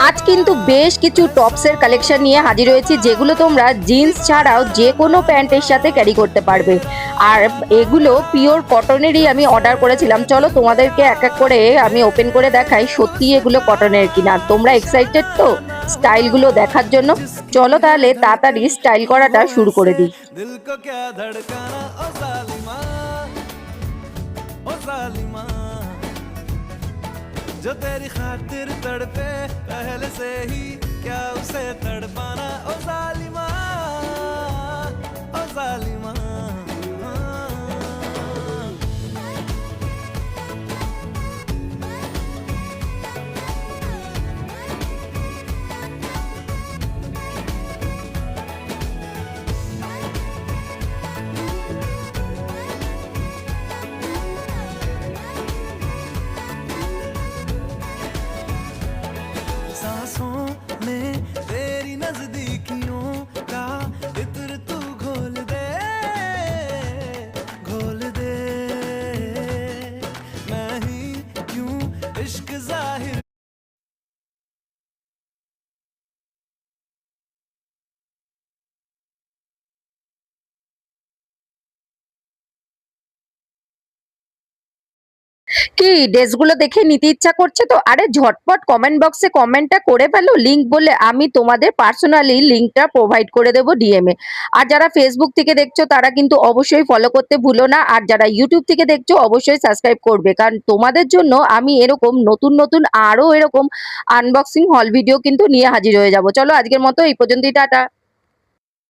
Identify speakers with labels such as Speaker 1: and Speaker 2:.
Speaker 1: আজ কিন্তু বেশ কিছু টপসের কালেকশন নিয়ে হাজির হয়েছি, যেগুলো তোমরা জিন্স ছাড়াও যে কোনো প্যান্টের সাথে ক্যারি করতে পারবে। আর এগুলো পিওর কটনেরই আমি অর্ডার করেছিলাম। চলো তোমাদেরকে এক এক করে আমি ওপেন করে দেখাই সত্যি এগুলো কটনের কিনা। তোমরা এক্সাইটেড তো স্টাইলগুলো দেখার জন্য? চলো তাহলে তাড়াতাড়ি স্টাইল করাটা শুরু করে দিই।
Speaker 2: जो तेरी खातिर तड़पे पहले से ही क्या उसे तड़पाना ओ जालिमा ओ जालिमा। सांसों में तेरी नजदीकियों का इत्र तू घोल दे घोल दे। मैं ही क्यों इश्क जाहिर
Speaker 1: কি ড্রেসগুলো দেখে নিতে ইচ্ছা করছে তো? আরে ঝটপট কমেন্ট বক্সে কমেন্টটা করে ফেলো লিংক বলে, আমি তোমাদের পার্সোনালি লিংকটা প্রোভাইড করে দেবো ডিএম এ। আর যারা ফেসবুক থেকে দেখছো তারা কিন্তু অবশ্যই ফলো করতে ভুলো না, আর যারা ইউটিউব থেকে দেখছো অবশ্যই সাবস্ক্রাইব করবে, কারণ তোমাদের জন্য আমি এরকম নতুন নতুন আরো এরকম আনবক্সিং হল ভিডিও কিন্তু নিয়ে হাজির হয়ে যাব। চলো আজকের মতো এই পর্যন্তই, টাটা।